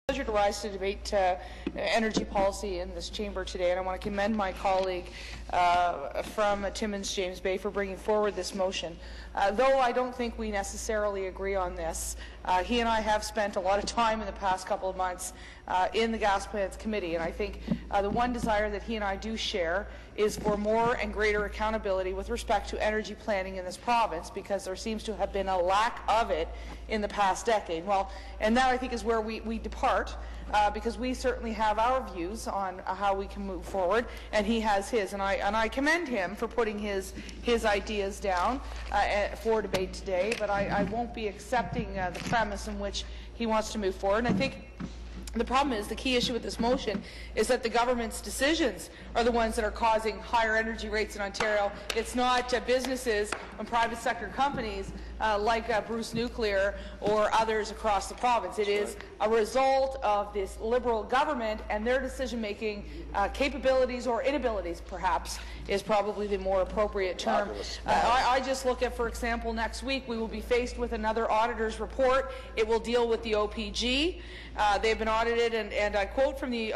Pleasure to rise to debate energy policy in this chamber today, and I want to commend my colleague from Timmins, James Bay, for bringing forward this motion. Though I don't think we necessarily agree on this, he and I have spent a lot of time in the past couple of months in the Gas Plants Committee, and I think the one desire that he and I do share is for more and greater accountability with respect to energy planning in this province, because there seems to have been a lack of it in the past decade. Well, and that I think is where we depart, because we certainly have our views on how we can move forward, and he has his, and I commend him for putting his ideas down for debate today. But I won't be accepting the premise in which he wants to move forward. And I think the problem is, the key issue with this motion is that the government's decisions are the ones that are causing higher energy rates in Ontario. It's not businesses and private sector companies like Bruce Nuclear or others across the province. It is a result of this Liberal government and their decision-making capabilities, or inabilities, perhaps, is probably the more appropriate term. I just look at, for example, next week we will be faced with another auditor's report. It will deal with the OPG. They've been audited, and I quote from the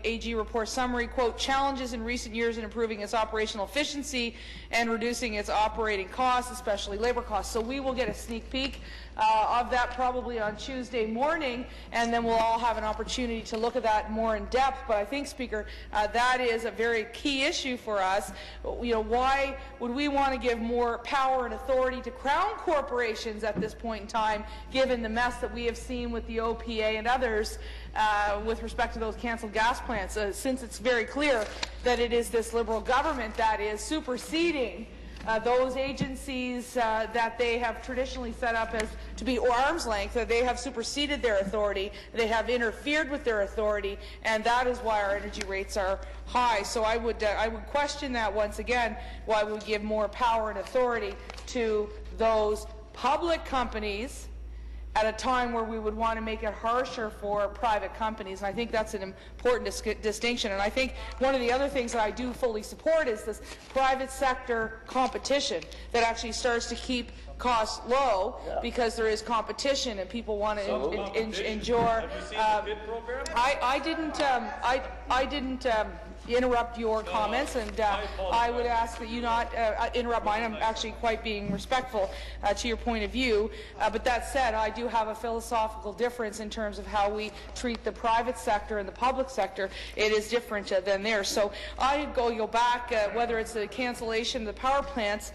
AG report summary, quote, challenges in recent years in improving its operational efficiency and reducing its operating costs, especially labor costs. So we will get a sneak peek of that probably on Tuesday morning, and then we'll all have an opportunity to look at that more in depth. But I think, Speaker, that is a very key issue for us. You know, why would we want to give more power and authority to Crown corporations at this point in time, given the mess that we have seen with the OPA and others with respect to those cancelled gas plants, since it's very clear that it is this Liberal government that is superseding those agencies that they have traditionally set up as to be arm's length, that they have superseded their authority, they have interfered with their authority, and that is why our energy rates are high. So I would question that once again, why we give more power and authority to those public companies at a time where we would want to make it harsher for private companies. And I think that's an important distinction. And I think one of the other things that I do fully support is this private sector competition that actually starts to keep costs low, because there is competition and people want to enjoy. Have you seen the FIT program? I didn't interrupt your comments, and I would ask that you not interrupt mine. I'm actually quite being respectful to your point of view. But that said, I do have a philosophical difference in terms of how we treat the private sector and the public sector. It is different than theirs. So I go back, whether it's the cancellation of the power plants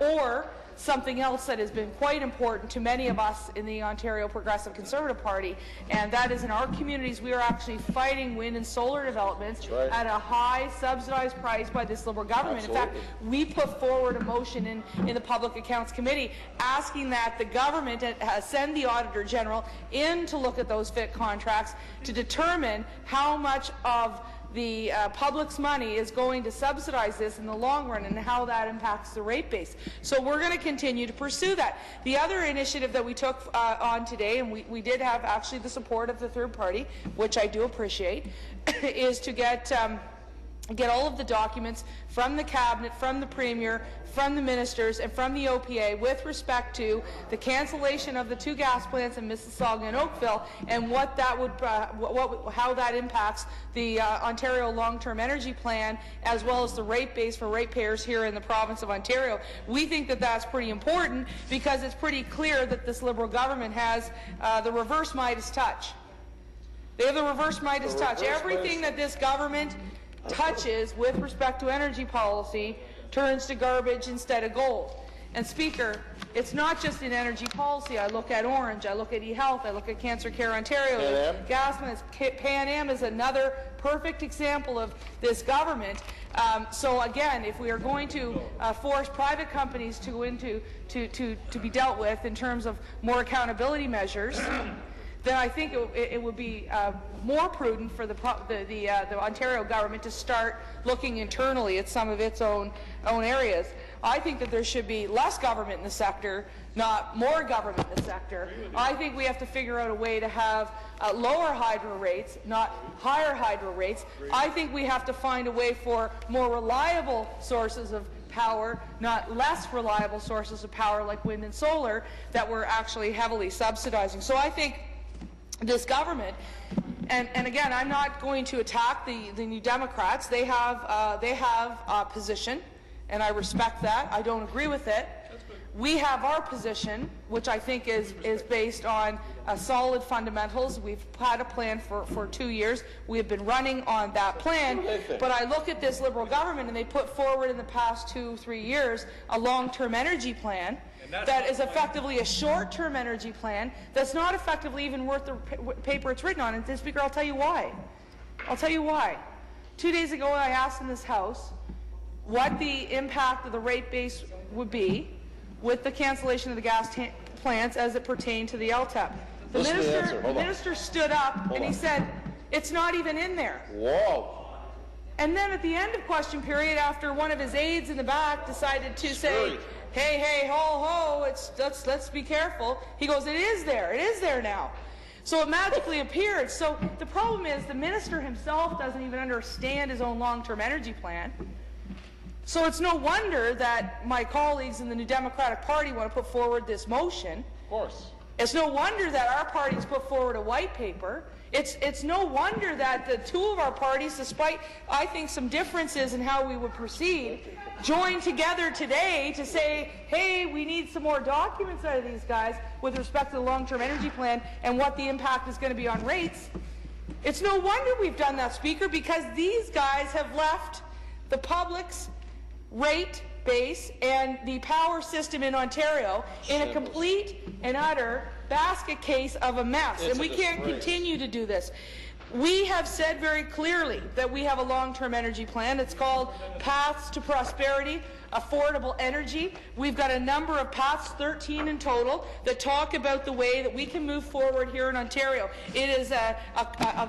or something else that has been quite important to many of us in the Ontario Progressive Conservative Party, and that is in our communities we are actually fighting wind and solar developments at a high subsidized price by this Liberal government. Absolutely. In fact, we put forward a motion in the Public Accounts Committee asking that the government send the Auditor General in to look at those FIT contracts to determine how much of the public's money is going to subsidize this in the long run, and how that impacts the rate base. So we're going to continue to pursue that. The other initiative that we took on today, and we did have actually the support of the third party, which I do appreciate, is to get all of the documents from the Cabinet, from the Premier, from the Ministers, and from the OPA with respect to the cancellation of the two gas plants in Mississauga and Oakville, and what that would, how that impacts the Ontario Long-Term Energy Plan, as well as the rate base for ratepayers here in the province of Ontario. We think that that's pretty important, because it's pretty clear that this Liberal government has the reverse Midas touch. They have the reverse Midas touch. Everything that this government touches with respect to energy policy turns to garbage instead of gold. And Speaker, it's not just in energy policy. I look at Orange, I look at eHealth, I look at Cancer Care Ontario, Gas Plants. Pan Am is another perfect example of this government. So again, if we are going to force private companies to be dealt with in terms of more accountability measures, then I think it would be more prudent for the Ontario government to start looking internally at some of its own areas. I think that there should be less government in the sector, not more government in the sector. I think we have to figure out a way to have lower hydro rates, not higher hydro rates. I think we have to find a way for more reliable sources of power, not less reliable sources of power like wind and solar that we're actually heavily subsidizing. So I think this government, and again, I'm not going to attack the New Democrats. They have a position, and I respect that. I don't agree with it. We have our position, which I think is based on solid fundamentals. We've had a plan for 2 years. We have been running on that plan. But I look at this Liberal government, and they put forward in the past 2-3 years a long-term energy plan that is effectively a short-term energy plan that's not effectively even worth the paper it's written on. And, Speaker, I'll tell you why. I'll tell you why. 2 days ago, I asked in this House what the impact of the rate base would be with the cancellation of the gas plants as it pertained to the LTEP. The minister stood up and he said, it's not even in there. Whoa. And then at the end of question period, after one of his aides in the back decided to say, hey, ho, ho, let's be careful, he goes, it is there now. So it magically appeared. So the problem is the minister himself doesn't even understand his own long-term energy plan. So it's no wonder that my colleagues in the New Democratic Party want to put forward this motion. Of course. It's no wonder that our parties put forward a white paper. It's no wonder that the two of our parties, despite, I think, some differences in how we would proceed, joined together today to say, hey, we need some more documents out of these guys with respect to the long-term energy plan and what the impact is going to be on rates. It's no wonder we've done that, Speaker, because these guys have left the public's rate base and the power system in Ontario in a complete and utter basket case of a mess. And we can't continue to do this. We have said very clearly that we have a long-term energy plan. It's called Paths to Prosperity, Affordable Energy. We've got a number of paths, 13 in total, that talk about the way that we can move forward here in Ontario. It is a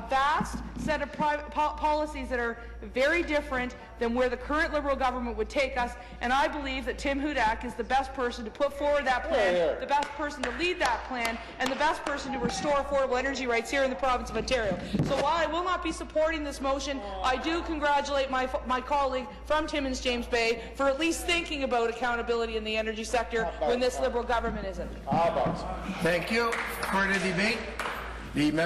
vast set of policies that are very different than where the current Liberal government would take us, and I believe that Tim Hudak is the best person to put forward that plan, the best person to lead that plan, and the best person to restore affordable energy rights here in the province of Ontario. So while I will not be supporting this motion, I do congratulate my colleague from Timmins James Bay for at least thinking about accountability in the energy sector when this Liberal government isn't. Thank you. For the debate, the member